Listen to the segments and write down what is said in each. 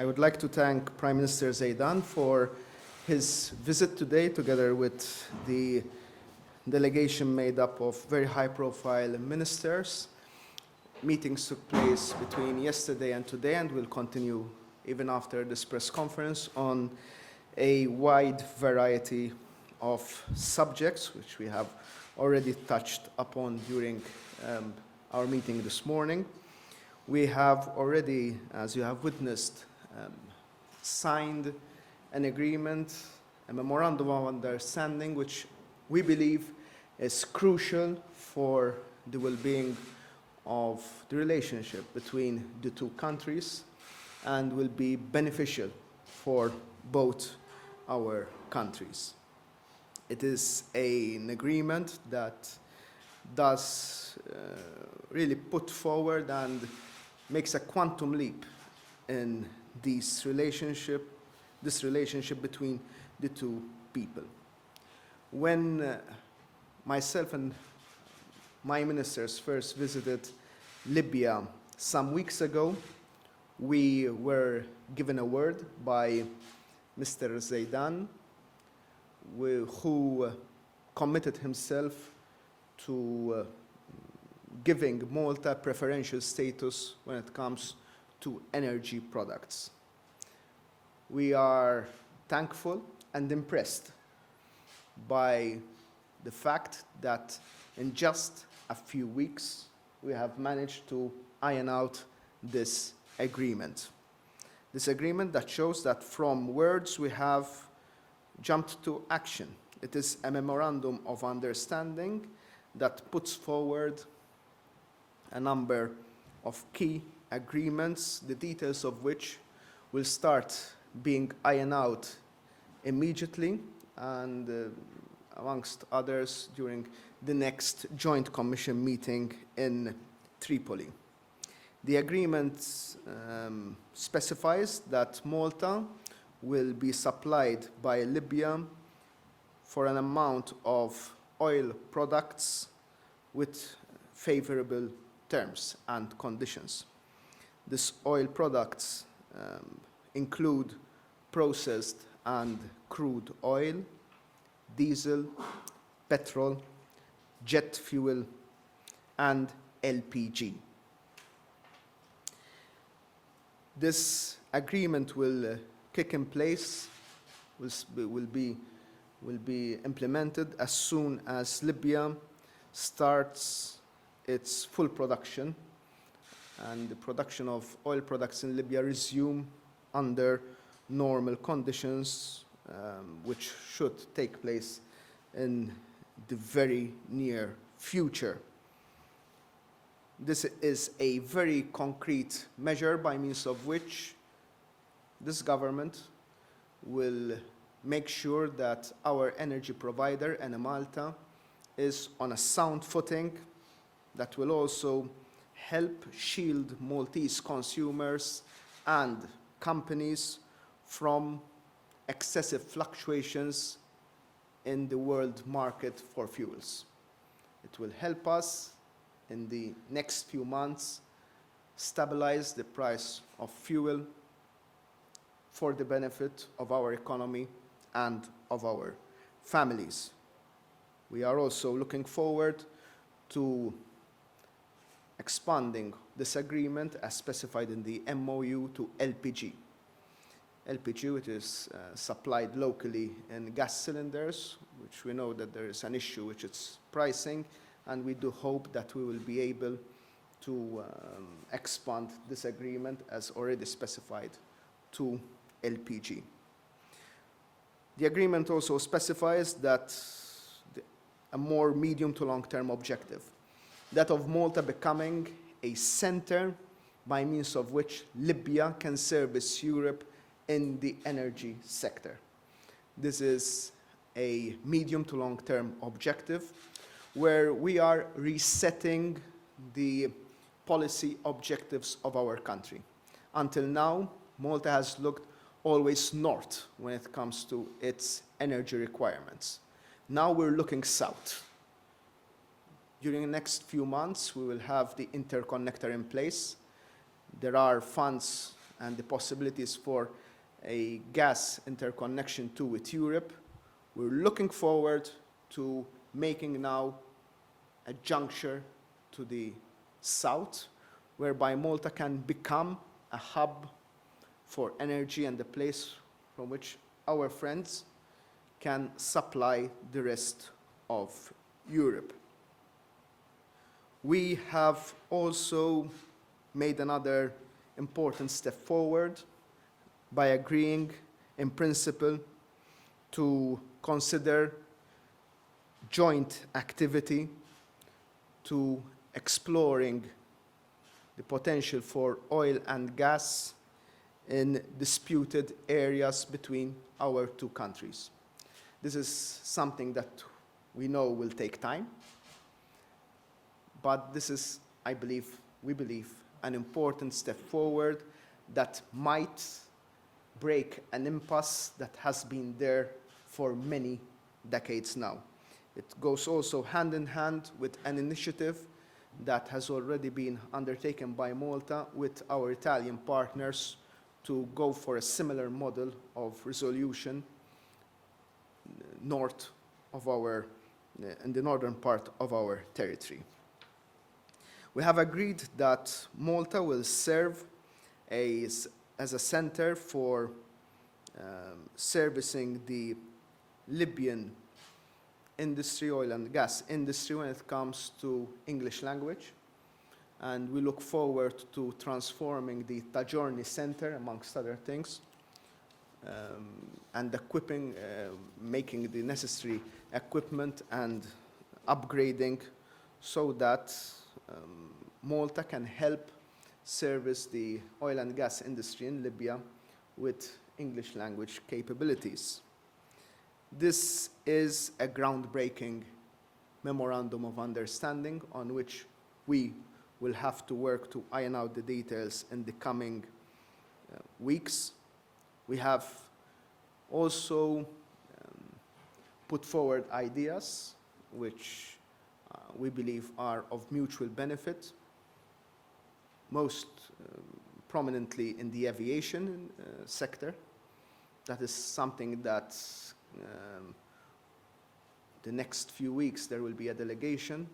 I would like to thank Prime Minister Zeidan for his visit today, together with the delegation made up of very high-profile ministers. Meetings took place between yesterday and today and will continue even after this press conference on a wide variety of subjects, which we have already touched upon during our meeting this morning. We have already, as you have witnessed, signed an agreement, a memorandum of understanding, which we believe is crucial for the well-being of the relationship between the two countries and will be beneficial for both our countries. It is an agreement that does really put forward and makes a quantum leap in this relationship between the two people. When myself and my ministers first visited Libya some weeks ago, we were given a word by Mr. Zeidan, who committed himself to giving Malta preferential status when it comes to energy products. We are thankful and impressed by the fact that in just a few weeks we have managed to iron out this agreement. This agreement that shows that from words we have jumped to action. It is a memorandum of understanding that puts forward a number of key agreements, the details of which will start being ironed out immediately and amongst others during the next joint commission meeting in Tripoli. The agreement specifies that Malta will be supplied by Libya for an amount of oil products with favorable terms and conditions. These oil products include processed and crude oil, diesel, petrol, jet fuel, and LPG. This agreement will kick in place, will be implemented as soon as Libya starts its full production, and the production of oil products in Libya resume under normal conditions, which should take place in the very near future. This is a very concrete measure by means of which this government will make sure that our energy provider, Enemalta, is on a sound footing that will also help shield Maltese consumers and companies from excessive fluctuations in the world market for fuels. It will help us in the next few months stabilize the price of fuel for the benefit of our economy and of our families. We are also looking forward to expanding this agreement as specified in the MOU to LPG. LPG, which is supplied locally in gas cylinders, which we know that there is an issue with its pricing, and we do hope that we will be able to expand this agreement as already specified to LPG. The agreement also specifies that a more medium to long-term objective, that of Malta becoming a center by means of which Libya can service Europe in the energy sector. This is a medium to long-term objective where we are resetting the policy objectives of our country. Until now, Malta has looked always north when it comes to its energy requirements. Now we're looking south. During the next few months, we will have the interconnector in place. There are funds and the possibilities for a gas interconnection too with Europe. We're looking forward to making now a juncture to the south, whereby Malta can become a hub for energy and a place from which our friends can supply the rest of Europe. We have also made another important step forward by agreeing in principle to consider joint activity to exploring the potential for oil and gas in disputed areas between our two countries. This is something that we know will take time, but this is, we believe, an important step forward that might break an impasse that has been there for many decades now. It goes also hand in hand with an initiative that has already been undertaken by Malta with our Italian partners to go for a similar model of resolution north of in the northern part of our territory. We have agreed that Malta will serve as a center for servicing the Libyan industry, oil and gas industry, when it comes to English language. And we look forward to transforming the Tajorni Center, amongst other things, and equipping, making the necessary equipment and upgrading so that Malta can help service the oil and gas industry in Libya with English language capabilities. This is a groundbreaking memorandum of understanding on which we will have to work to iron out the details in the coming weeks. We have also put forward ideas which we believe are of mutual benefit, most prominently in the aviation sector. That is something that the next few weeks there will be a delegation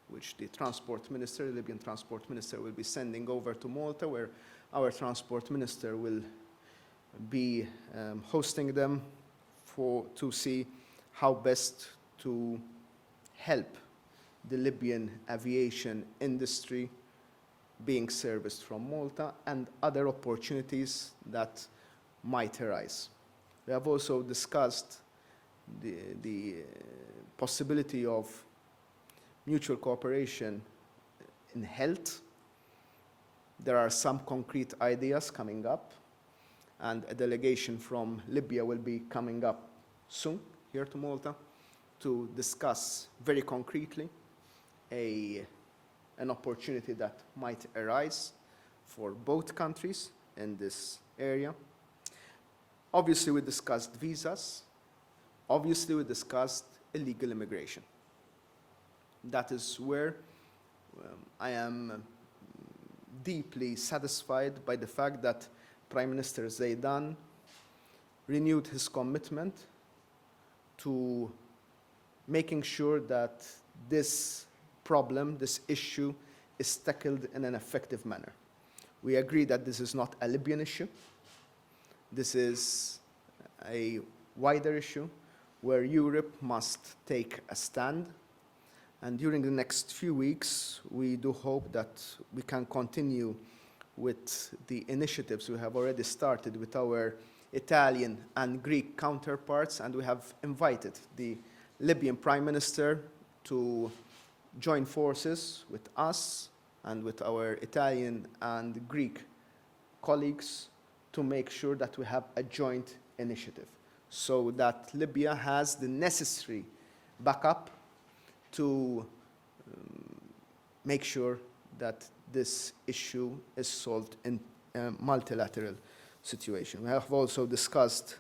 which the transport minister, the Libyan transport minister, will be sending over to Malta, where our transport minister will be hosting them to see how best to help the Libyan aviation industry being serviced from Malta and other opportunities that might arise. We have also discussed the possibility of mutual cooperation in health. There are some concrete ideas coming up, and a delegation from Libya will be coming up soon here to Malta to discuss very concretely an opportunity that might arise for both countries in this area. Obviously, we discussed visas. Obviously, we discussed illegal immigration. That is where I am deeply satisfied by the fact that Prime Minister Zeidan renewed his commitment to making sure that this problem, this issue, is tackled in an effective manner. We agree that this is not a Libyan issue. This is a wider issue where Europe must take a stand. And during the next few weeks, we do hope that we can continue with the initiatives we have already started with our Italian and Greek counterparts, and we have invited the Libyan Prime Minister to join forces with us and with our Italian and Greek colleagues to make sure that we have a joint initiative so that Libya has the necessary backup to make sure that this issue is solved in a multilateral situation. We have also discussed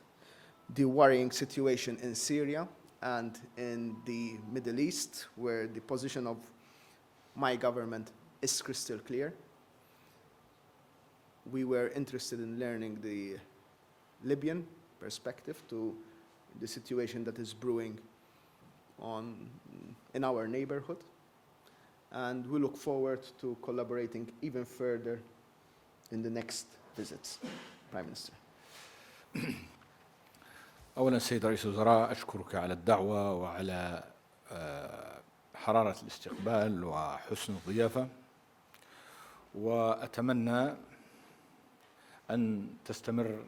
the worrying situation in Syria and in the Middle East, where the position of my government is crystal clear. we were interested in learning the Libyan perspective to the situation that is brewing in our neighborhood. And we look forward to collaborating even further in the next visits, Prime Minister. أولا سيد رئيس الوزراء أشكرك على الدعوة وعلى حرارة الاستقبال وحسن الضيافة، وأتمنى أن تستمر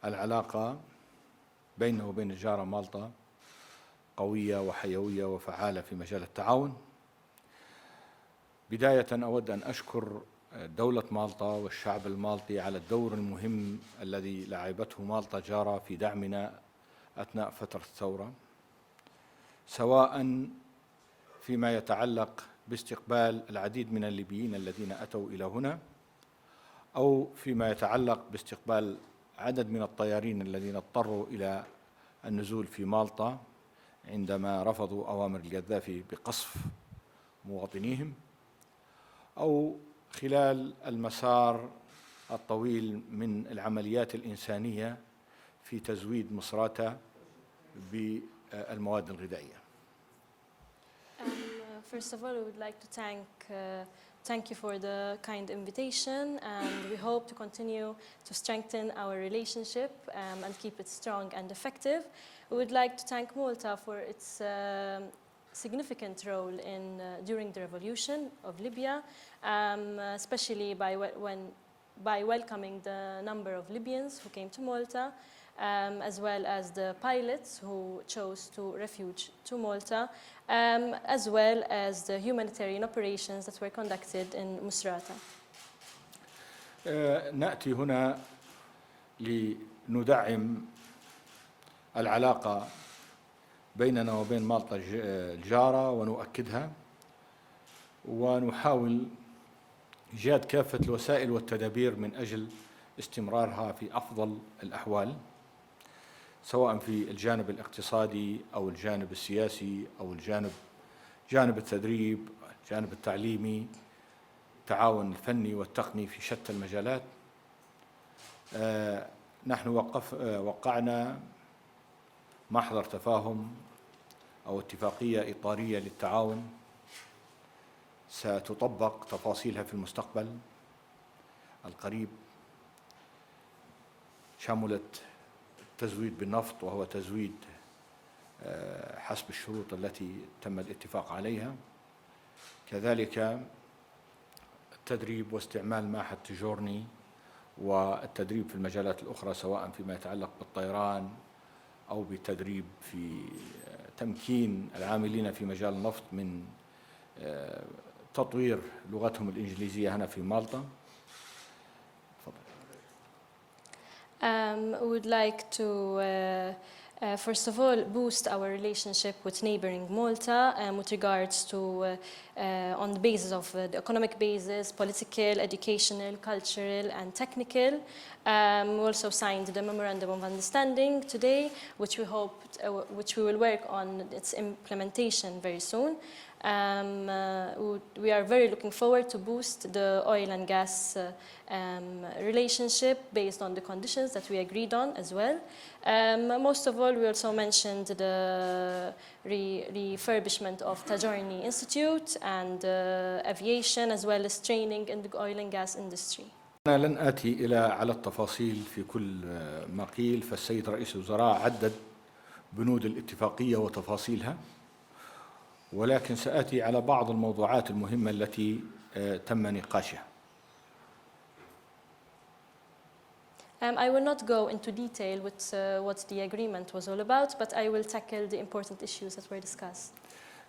العلاقة بيننا وبين الجارة مالطا قوية وحيوية وفعالة في مجال التعاون. بداية أود أن أشكر دولة مالطا والشعب المالطي على الدور المهم الذي لعبته مالطا جارة في دعمنا أثناء فترة الثورة، سواء فيما يتعلق باستقبال العديد من الليبيين الذين أتوا إلى هنا، أو فيما يتعلق باستقبال عدد من الطيارين الذين اضطروا إلى النزول في مالطا عندما رفضوا أوامر القذافي بقصف مواطنيهم، أو خلال المسار الطويل من العمليات الإنسانية في تزويد مصراتة بالمواد الغذائية. First of all, we would like to thank you for the kind invitation, and we hope to continue to strengthen our relationship and keep it strong and effective. We would like to thank Malta for its significant role during the revolution of Libya, especially by welcoming the number of Libyans who came to Malta, as well as the pilots who chose to refuge to Malta, as well as the humanitarian operations that were conducted in Musrata. نأتي هنا لندعم العلاقة بيننا وبين مالطا الجارة ونؤكدها، ونحاول إيجاد كافة الوسائل والتدابير من أجل استمرارها في أفضل الأحوال، سواء في الجانب الاقتصادي أو الجانب السياسي أو جانب التدريب، الجانب التعليمي، التعاون الفني والتقني في شتى المجالات. نحن وقعنا محضر تفاهم أو اتفاقية إطارية للتعاون ستطبق تفاصيلها في المستقبل القريب، شملت التزويد بالنفط، وهو تزويد حسب الشروط التي تم الاتفاق عليها، كذلك التدريب واستعمال معهد تجورني والتدريب في المجالات الأخرى، سواء فيما يتعلق بالطيران أو بالتدريب في تمكين العاملين في مجال النفط من تطوير لغتهم الإنجليزية هنا في مالطا. We would like to first of all boost our relationship with neighboring Malta with regards to on the basis of the economic basis, political, educational, cultural and technical. We also signed the memorandum of understanding today, which we will work on its implementation very soon. We are very looking forward to boost the oil and gas relationship based on the conditions that we agreed on as well. Most of all, we also mentioned the refurbishment of Tajorni Institute and aviation, as well as training in the oil and gas industry. أنا لن آتي على التفاصيل في كل ما قيل، فالسيد رئيس الوزراء عدد بنود الاتفاقية وتفاصيلها، ولكن سآتي على بعض الموضوعات المهمة التي تم نقاشها. I will not go into detail with what the agreement was all about, but I will tackle the important issues that were discussed.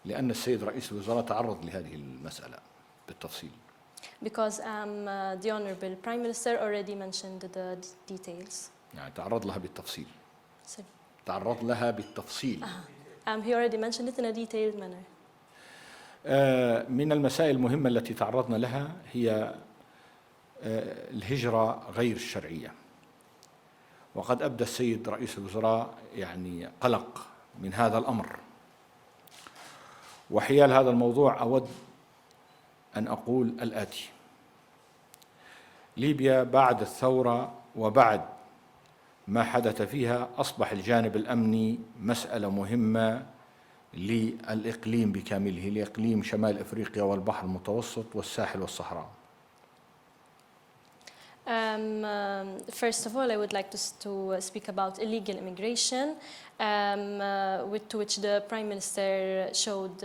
لأن السيد رئيس الوزراء تعرض لهذه المسألة بالتفصيل. Because the Honourable Prime Minister already mentioned the details. يعني تعرض لها بالتفصيل. Sorry. تعرض لها بالتفصيل. He already mentioned it in a detailed manner. من المسائل المهمة التي تعرضنا لها هي الهجرة غير الشرعية، وقد أبدى السيد رئيس الوزراء يعني قلق من هذا الأمر. وحيال هذا الموضوع أود أن أقول الآتي: ليبيا بعد الثورة وبعد ما حدث فيها أصبح الجانب الأمني مسألة مهمة للإقليم بكامله، لإقليم شمال إفريقيا والبحر المتوسط والساحل والصحراء. First of all, I would like to speak about illegal immigration, to which the Prime Minister showed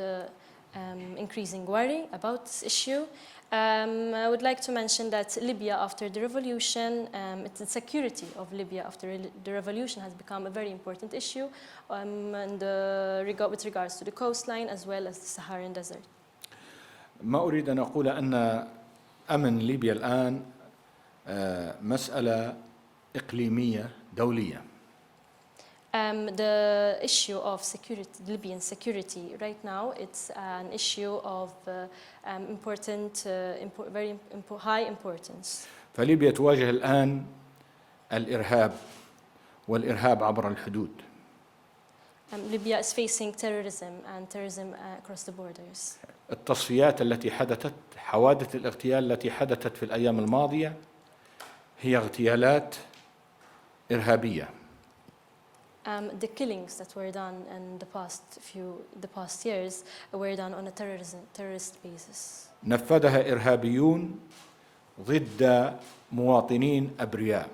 increasing worry about this issue. I would like to mention that Libya after the revolution, the security of Libya after the revolution has become a very important issue with regards to the coastline as well as the Saharan desert. ما أريد أن أقول أن أمن ليبيا الآن مسألة إقليمية دولية. The issue of security, Libyan security, right now, it's an issue of very high importance. فليبيا تواجه الآن الإرهاب والإرهاب عبر الحدود. Libya is facing terrorism and terrorism across the borders. التصفيات التي حدثت، حوادث الاغتيال التي حدثت في الأيام الماضية هي اغتيالات إرهابية. The killings that were done in the past years were done on a terrorist basis. نفذها إرهابيون ضد مواطنين أبرياء.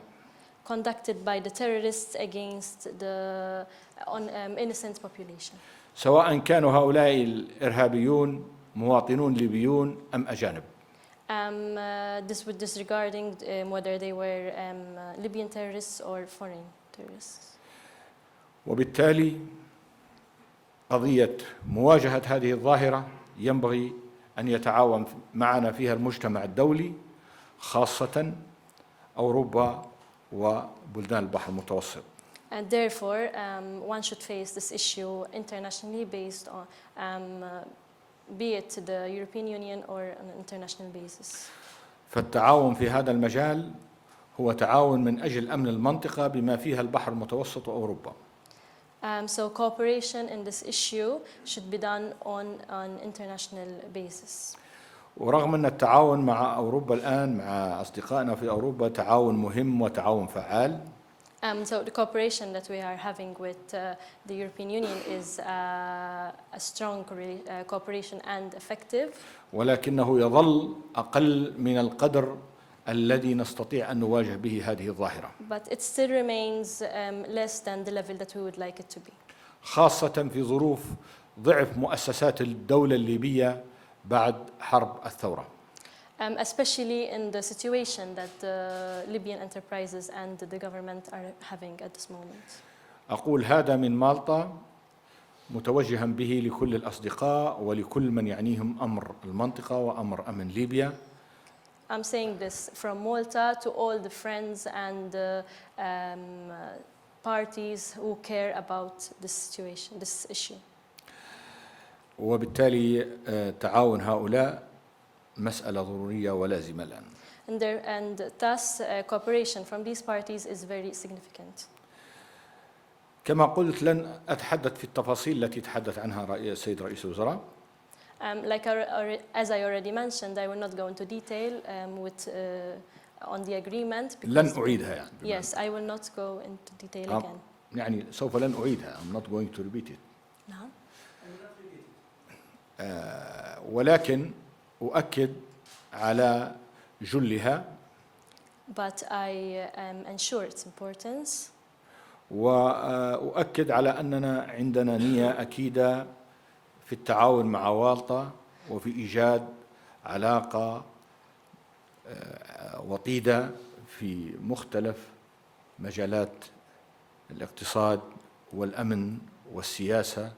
Conducted by the terrorists against the innocent population. سواء كانوا هؤلاء الإرهابيون مواطنون ليبيون أم أجانب. This with disregarding whether they were Libyan terrorists or foreign terrorists. وبالتالي قضية مواجهة هذه الظاهرة ينبغي أن يتعاون معنا فيها المجتمع الدولي، خاصة أوروبا وبلدان البحر المتوسط. And therefore, one should face this issue internationally based on, be it the European Union or on an international basis. فالتعاون في هذا المجال هو تعاون من أجل أمن المنطقة بما فيها البحر المتوسط وأوروبا. So cooperation in this issue should be done on an international basis. ورغم أن التعاون مع أوروبا الآن مع أصدقائنا في أوروبا تعاون مهم وتعاون فعال. So the cooperation that we are having with the European Union is a strong cooperation and effective. ولكنه يظل أقل من القدر الذي نستطيع أن نواجه به هذه الظاهرة. But it still remains less than the level that we would like it to be. خاصة في ظروف ضعف مؤسسات الدولة الليبية بعد حرب الثورة. Especially in the situation that the Libyan enterprises and the government are having at this moment. أقول هذا من مالطا متوجها به لكل الأصدقاء ولكل من يعنيهم أمر المنطقة وأمر أمن ليبيا. I'm saying this from Malta to all the friends and parties who care about this situation, this issue. وبالتالي تعاون هؤلاء مسألة ضرورية ولازمة الآن. And thus cooperation from these parties is very significant. كما قلت لن أتحدث في التفاصيل التي تحدث عنها السيد رئيس الوزراء. As I already mentioned, I will not go into detail on the agreement. لن أعيدها يعني. Yes, I will not go into detail again. يعني سوف لن أعيدها. I'm not going to repeat it. نعم. ولكن أؤكد على جلها. But I ensure its importance. وأؤكد على أننا عندنا نية أكيدة في التعاون مع والطا وفي إيجاد علاقة وطيدة في مختلف مجالات الاقتصاد والأمن والسياسة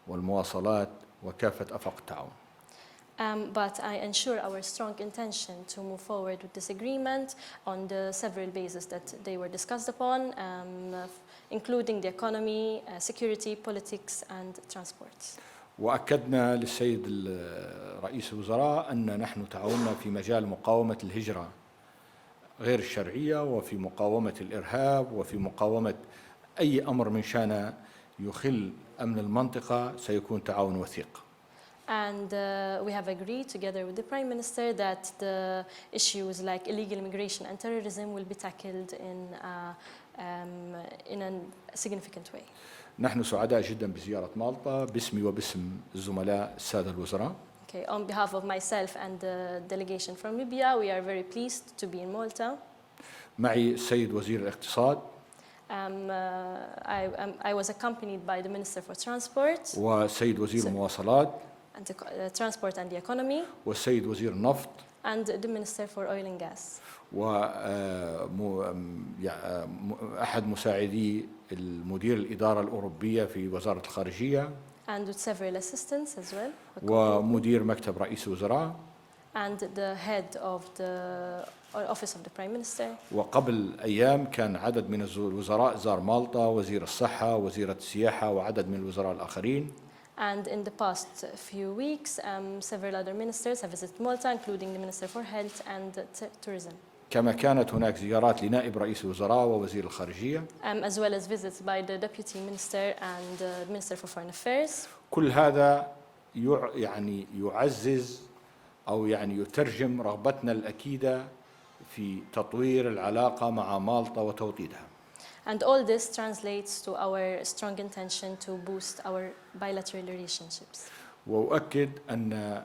والمواصلات وكافة أفاق التعاون. But I ensure our strong intention to move forward with this agreement on the several bases that they were discussed upon, including the economy, security, politics, and transport. وأكدنا للسيد رئيس الوزراء أن نحن تعاوننا في مجال مقاومة الهجرة غير الشرعية وفي مقاومة الإرهاب وفي مقاومة أي أمر من شأنه يخل أمن المنطقة سيكون تعاون وثيق. And we have agreed together with the Prime Minister that the issues like illegal immigration and terrorism will be tackled in a significant way. نحن سعداء جدا بزيارة مالطا باسمي وباسم الزملاء السادة الوزراء. Okay, on behalf of myself and the delegation from Libya, we are very pleased to be in Malta. معي السيد وزير الاقتصاد I was accompanied by the Minister for Transport والسيد وزير المواصلات and Transport and the Economy والسيد وزير النفط and the Minister for Oil and Gas. وأحد مساعدي المدير الإدارة الأوروبية في وزارة الخارجية And with several assistants as well. ومدير مكتب رئيس الوزراء And the head of the Office of the Prime Minister. وقبل أيام كان عدد من الوزراء زار مالطا، وزير الصحة، وزيرة السياحة، وعدد من الوزراء الآخرين. And in the past few weeks, several other ministers have visited Malta, including the Minister for Health and Tourism. كما كانت هناك زيارات لنائب رئيس الوزراء ووزير الخارجية. As well as visits by the Deputy Minister and the Minister for Foreign Affairs. كل هذا يعني يعزز أو يعني يترجم رغبتنا الأكيدة في تطوير العلاقة مع مالطا وتوطيدها. And all this translates to our strong intention to boost our bilateral relationships. وأؤكد أن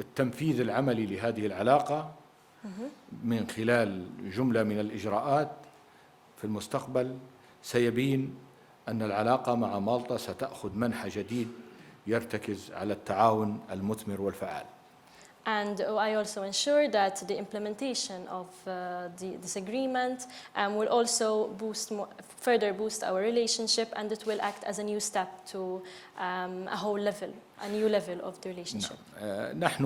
التنفيذ العملي لهذه العلاقة من خلال جملة من الإجراءات في المستقبل سيبين أن العلاقة مع مالطا ستأخذ منحى جديد يرتكز على التعاون المثمر والفعال. And I also ensure that the implementation of this agreement will also further boost our relationship, and it will act as a new step to a new level of the relationship. نحن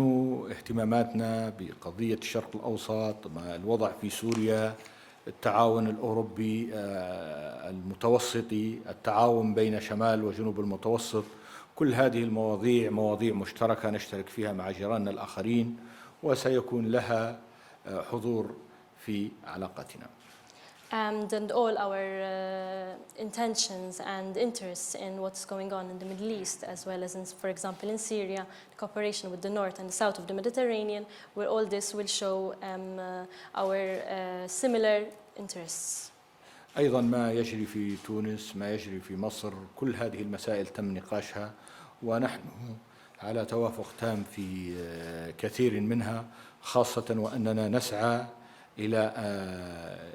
اهتماماتنا بقضية الشرق الأوسط، الوضع في سوريا، التعاون الأوروبي المتوسطي، التعاون بين شمال وجنوب المتوسط، كل هذه المواضيع مواضيع مشتركة نشترك فيها مع جيراننا الآخرين وسيكون لها حضور في علاقتنا. And all our intentions and interests in what's going on in the Middle East, as well as, for example, in Syria, cooperation with the north and the south of the Mediterranean, where all this will show our similar interests. أيضا ما يجري في تونس، ما يجري في مصر، كل هذه المسائل تم نقاشها ونحن على توافق تام في كثير منها، خاصة وأننا نسعى إلى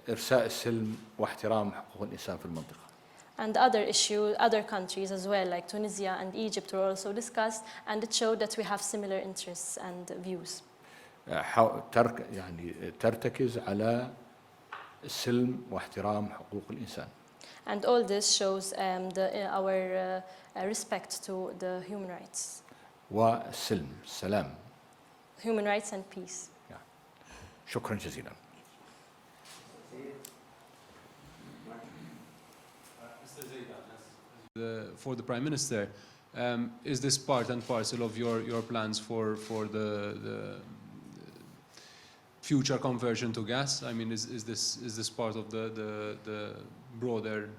إرساء السلم واحترام حقوق الإنسان في المنطقة. And other countries as well, like Tunisia and Egypt, were also discussed, and it showed that we have similar interests and views. يعني ترتكز على السلم واحترام حقوق الإنسان. And all this shows our respect to the human rights. والسلم، السلام. Human rights and peace. شكرا جزيلا. Mr. Zeidan, for the Prime Minister, is this part and parcel of your plans for the future conversion to gas? I mean, is this part of the broader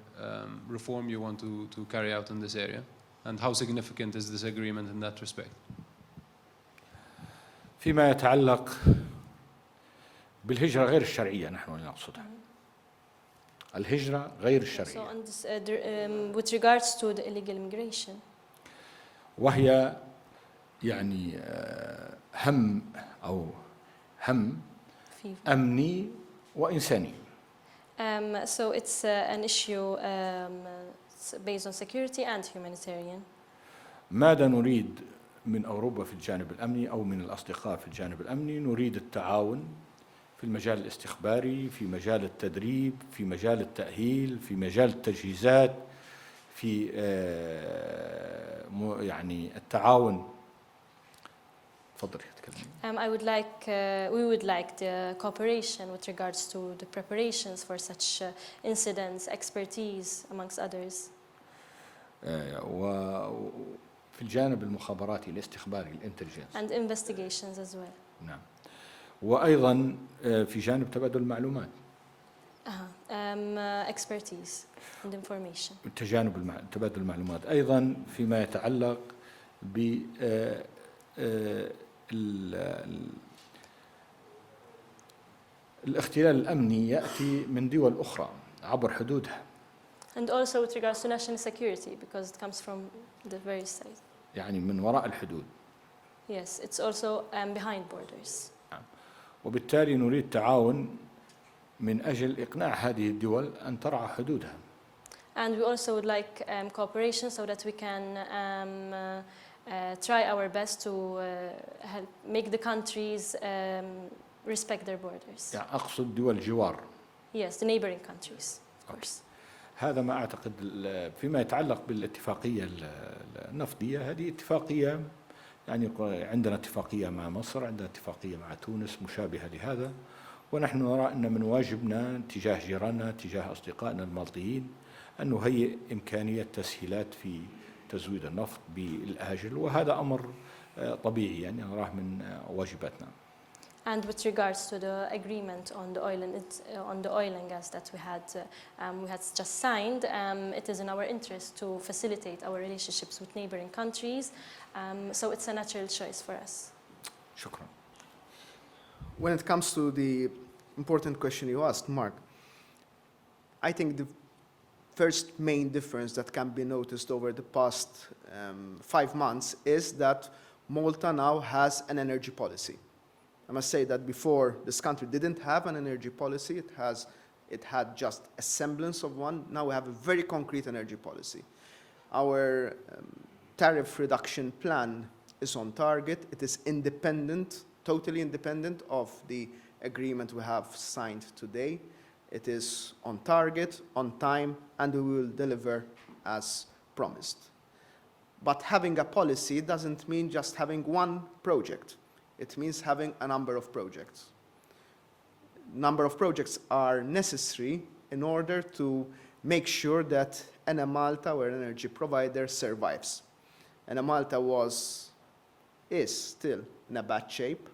reform you want to carry out in this area? And how significant is this agreement in that respect? فيما يتعلق بالهجرة غير الشرعية نحن نقصدها. الهجرة غير الشرعية. So on this, with regards to the illegal immigration. وهي يعني هم أمني وإنساني. So it's an issue based on security and humanitarian. ماذا نريد من أوروبا في الجانب الأمني أو من الأصدقاء في الجانب الأمني؟ نريد التعاون في المجال الاستخباري، في مجال التدريب، في مجال التأهيل، في مجال التجهيزات، في يعني التعاون. تفضلي تكلمي. We would like the cooperation with regards to the preparations for such incidents, expertise amongst others. وفي الجانب المخابراتي الاستخباري الانتليجنس. And investigations as well. نعم. وأيضا في جانب تبادل المعلومات. Expertise and information. تبادل المعلومات أيضا فيما يتعلق الاختلال الأمني يأتي من دول أخرى عبر حدودها. And also with regards to national security, because it comes from the various sides. يعني من وراء الحدود. Yes, it's also behind borders. وبالتالي نريد تعاون من أجل إقناع هذه الدول أن ترعى حدودها. And we also would like cooperation so that we can try our best to help make the countries respect their borders. يعني أقصد دول الجوار. Yes, the neighboring countries, of course. هذا ما أعتقد. فيما يتعلق بالاتفاقية النفطية، هذه اتفاقية يعني عندنا اتفاقية مع مصر، عندنا اتفاقية مع تونس مشابهة لهذا، ونحن نرى أن من واجبنا تجاه جيراننا تجاه أصدقائنا المالطيين أن نهيئ إمكانية تسهيلات في تزويد النفط بالآجل، وهذا أمر طبيعي يعني نراه من واجباتنا. And with regards to the agreement on the oil and gas that we had just signed, it is in our interest to facilitate our relationships with neighboring countries. So it's a natural choice for us. شكرا. When it comes to the important question you asked, Mark, I think the first main difference that can be noticed over the past 5 months is that Malta now has an energy policy. I must say that before, this country didn't have an energy policy. It had just a semblance of one. Now we have a very concrete energy policy. Our tariff reduction plan is on target. It is independent, totally independent of the agreement we have signed today. It is on target, on time, and we will deliver as promised. But having a policy doesn't mean just having one project. It means having a number of projects. Number of projects are necessary in order to make sure that Enemalta, our energy provider, survives. Enemalta is still in a bad shape.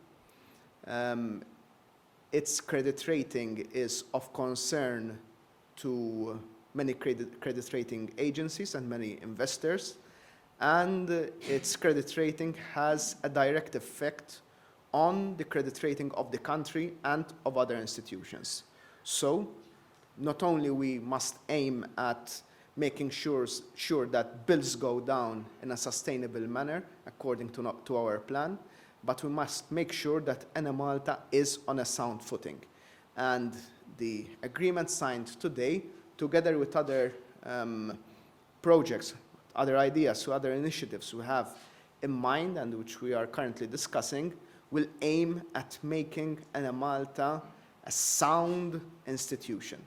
Its credit rating is of concern to many credit rating agencies and many investors, and its credit rating has a direct effect on the credit rating of the country and of other institutions. So, not only we must aim at making sure that bills go down in a sustainable manner according to our plan, but we must make sure that Enemalta is on a sound footing. And the agreement signed today, together with other projects, other ideas, other initiatives we have in mind and which we are currently discussing, will aim at making Enemalta a sound institution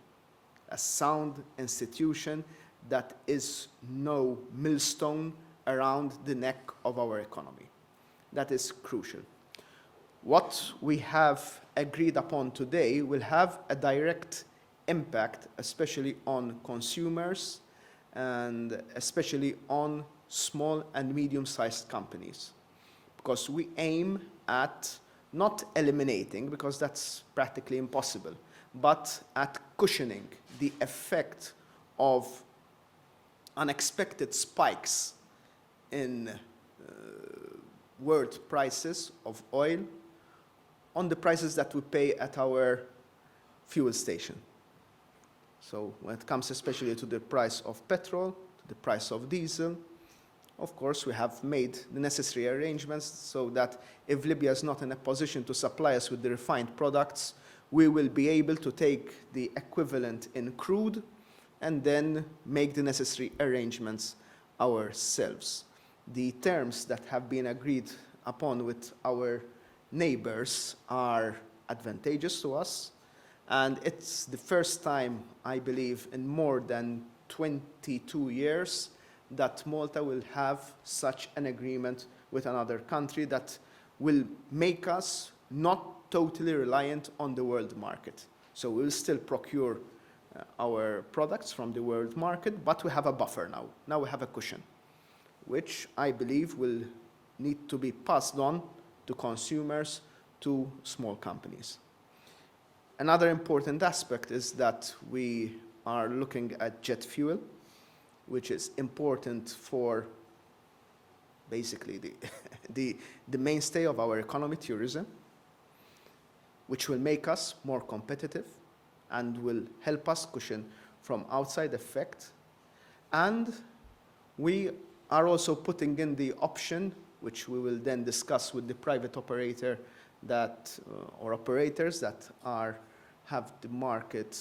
that is no millstone around the neck of our economy. That is crucial. What we have agreed upon today will have a direct impact, especially on consumers and especially on small and medium-sized companies, because we aim at not eliminating, because that's practically impossible, but at cushioning the effect of unexpected spikes in world prices of oil on the prices that we pay at our fuel station. So when it comes especially to the price of petrol, to the price of diesel, of course we have made the necessary arrangements so that if Libya is not in a position to supply us with the refined products, we will be able to take the equivalent in crude and then make the necessary arrangements ourselves. The terms that have been agreed upon with our neighbors are advantageous to us, and it's the first time, I believe, in more than 22 years that Malta will have such an agreement with another country that will make us not totally reliant on the world market. So we'll still procure our products from the world market, but we have a buffer now. Now we have a cushion, which I believe will need to be passed on to consumers, to small companies. Another important aspect is that we are looking at jet fuel, which is important for basically the mainstay of our economy, tourism, which will make us more competitive and will help us cushion from outside effect. And we are also putting in the option, which we will then discuss with the private operator that, or operators that have the market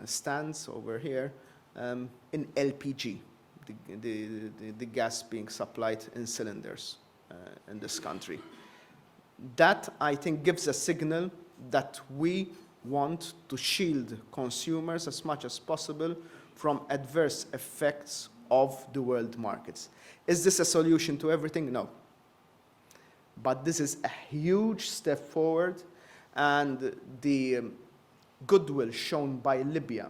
stands over here, in LPG, the gas being supplied in cylinders in this country. That, I think, gives a signal that we want to shield consumers as much as possible from adverse effects of the world markets. Is this a solution to everything? No. But this is a huge step forward, and the goodwill shown by Libya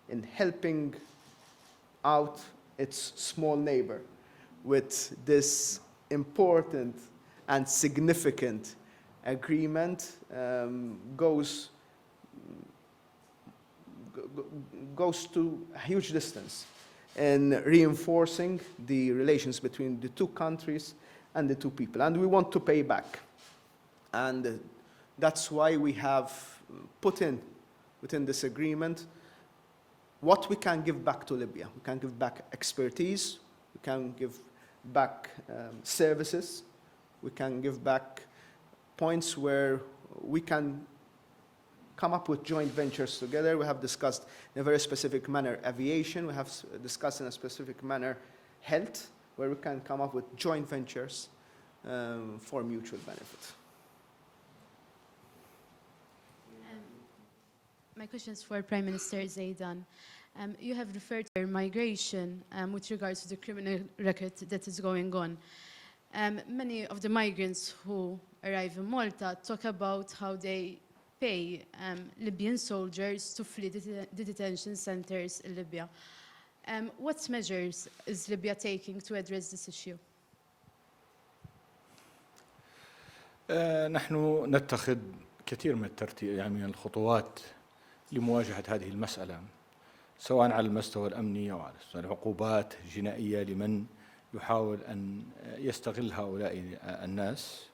in helping out its small neighbor with this important and significant agreement goes to a huge distance in reinforcing the relations between the two countries and the two people. And we want to pay back. And that's why we have put in, within this agreement, what we can give back to Libya. We can give back expertise, we can give back services, we can give back points where we can come up with joint ventures together. We have discussed in a very specific manner aviation, we have discussed in a specific manner health, where we can come up with joint ventures for mutual benefit. My question is for Prime Minister Zeidan. You have referred to migration with regards to the criminal record that is going on. Many of the migrants who arrive in Malta talk about how they pay Libyan soldiers to flee the detention centers in Libya. What measures is Libya taking to address this issue? نحن نتخذ كثير من من الخطوات لمواجهة هذه المسألة، سواء على المستوى الأمني أو على مستوى العقوبات الجنائية لمن يحاول أن يستغل هؤلاء الناس.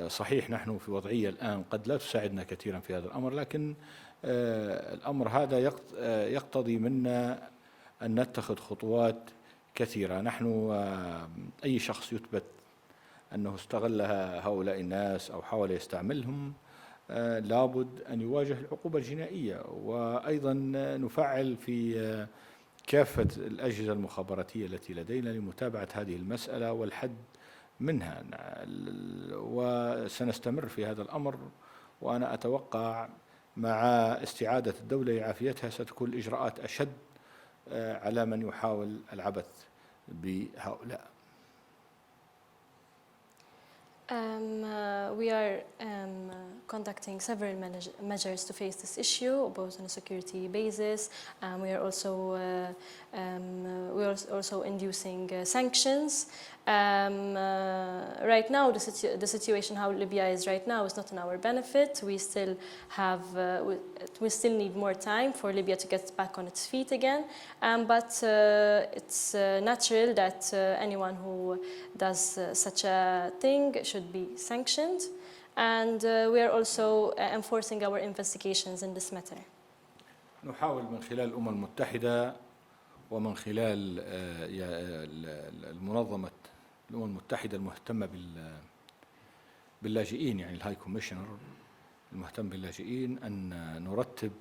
صحيح نحن في وضعية الآن قد لا تساعدنا كثيرا في هذا الأمر، لكن الأمر هذا يقتضي منا أن نتخذ خطوات كثيرة. نحن أي شخص يثبت أنه استغل هؤلاء الناس أو حاول يستعملهم لابد أن يواجه العقوبة الجنائية، وأيضا نفعل في كافة الأجهزة المخابراتية التي لدينا لمتابعة هذه المسألة والحد منها، وسنستمر في هذا الأمر. وأنا أتوقع مع استعادة الدولة لعافيتها ستكون الإجراءات أشد على من يحاول العبث بهؤلاء. We are conducting several measures to face this issue, both on a security basis. We are also inducing sanctions. Right now, the situation how Libya is right now is not in our benefit. We still need more time for Libya to get back on its feet again. But it's natural that anyone who does such a thing should be sanctioned. And we are also enforcing our investigations in this matter. نحاول من خلال الأمم المتحدة ومن خلال المنظمة الأمم المتحدة المهتمة باللاجئين، يعني الهاي كوميشنر المهتم باللاجئين، أن نرتب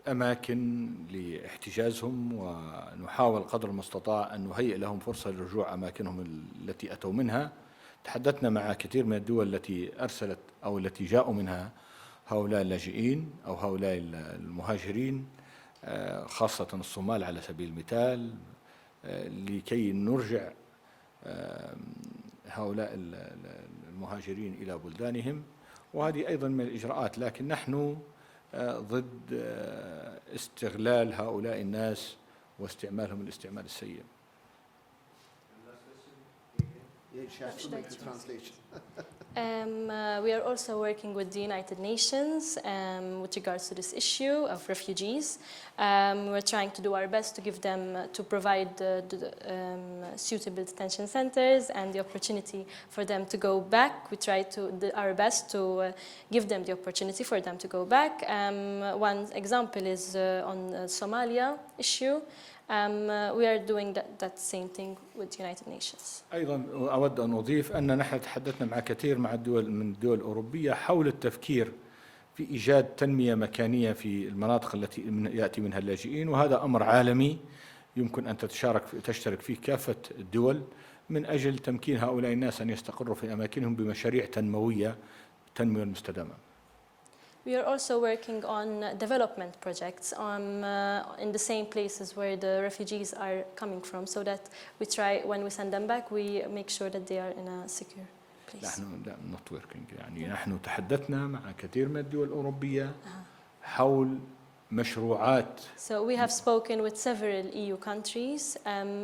أماكن لاحتجازهم، ونحاول قدر المستطاع أن نهيئ لهم فرصة للرجوع أماكنهم التي أتوا منها. تحدثنا مع كثير من الدول التي أرسلت أو التي جاءوا منها هؤلاء اللاجئين أو هؤلاء المهاجرين، خاصة الصومال على سبيل المثال، لكي نرجع هؤلاء المهاجرين إلى بلدانهم. وهذه أيضا من الإجراءات، لكن نحن ضد استغلال هؤلاء الناس واستعمالهم الاستعمال السيء. She has to make the translation. We are also working with the United Nations with regards to this issue of refugees. We're trying to do our best to give them, to provide suitable detention centers and the opportunity for them to go back. We try to our best to give them the opportunity for them to go back. One example is on the Somalia issue. We are doing that same thing with the United Nations. أيضا أود أن أضيف أن نحن تحدثنا مع كثير من الدول الأوروبية حول التفكير في إيجاد تنمية مكانية في المناطق التي يأتي منها اللاجئين، وهذا أمر عالمي يمكن أن تشترك فيه كافة الدول من أجل تمكين هؤلاء الناس أن يستقروا في أماكنهم بمشاريع تنموية التنمية المستدامة. We are also working on development projects in the same places where the refugees are coming from, so that we try, when we send them back, we make sure that they are in a secure place. نحن not working يعني نحن تحدثنا مع كثير من الدول الأوروبية حول مشروعات. So we have spoken with several EU countries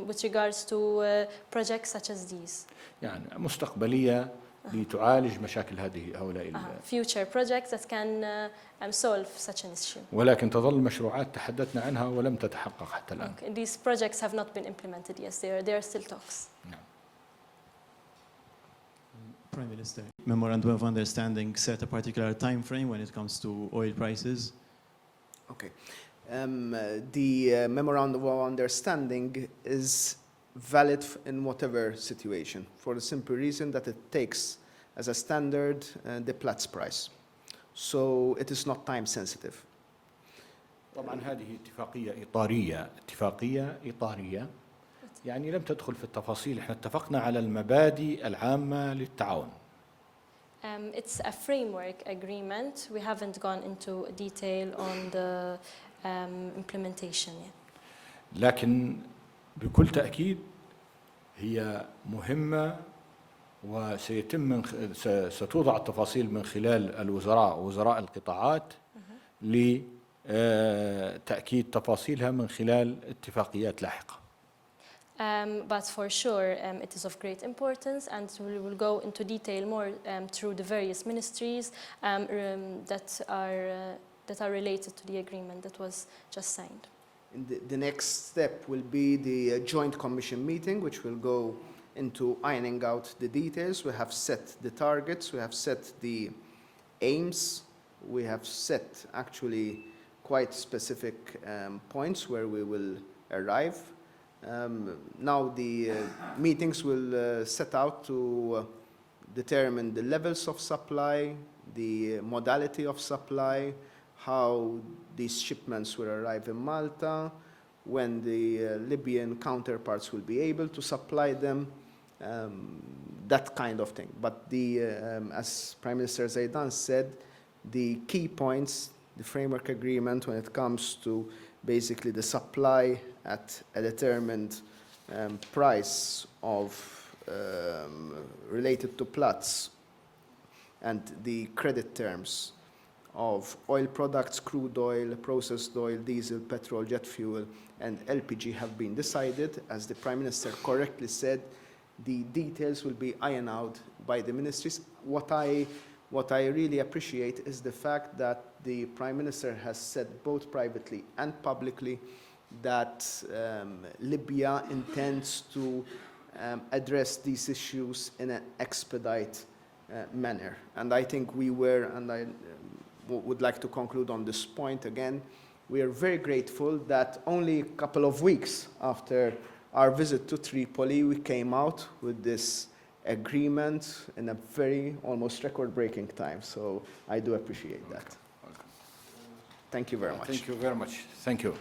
with regards to projects such as these. يعني مستقبلية لتعالج مشاكل هؤلاء future projects that can solve such an issue. ولكن تظل مشروعات تحدثنا عنها ولم تتحقق حتى الآن. These projects have not been implemented. Yes, they are still talks. Prime Minister, memorandum of understanding set a particular time frame when it comes to oil prices. Okay. The memorandum of understanding is valid in whatever situation, for the simple reason that it takes as a standard the Platts price. So it is not time sensitive. طبعا هذه اتفاقية إطارية يعني لم تدخل في التفاصيل. احنا اتفقنا على المبادئ العامة للتعاون. It's a framework agreement. We haven't gone into detail on the implementation yet. لكن بكل تأكيد هي مهمة وسيتم ستوضع التفاصيل من خلال وزراء القطاعات لتأكيد تفاصيلها من خلال اتفاقيات لاحقة. But for sure, it is of great importance, and we will go into detail more through the various ministries that are related to the agreement that was just signed. The next step will be the joint commission meeting, which will go into ironing out the details. We have set the targets, we have set the aims, we have set actually quite specific points where we will arrive. Now the meetings will set out to determine the levels of supply, the modality of supply, how these shipments will arrive in Malta, when the Libyan counterparts will be able to supply them, that kind of thing. But as Prime Minister Zeidan said, the key points, the framework agreement when it comes to basically the supply at a determined price of related to Platts and the credit terms of oil products, crude oil, processed oil, diesel, petrol, jet fuel, and LPG have been decided. As the Prime Minister correctly said, the details will be ironed out by the ministries. What I really appreciate is the fact that the Prime Minister has said both privately and publicly that Libya intends to address these issues in an expedite manner. And I think we were, and I would like to conclude on this point again, we are very grateful that only a couple of weeks after our visit to Tripoli, we came out with this agreement in a very almost record-breaking time. So I do appreciate that. Welcome. Thank you very much. Thank you very much. Thank you.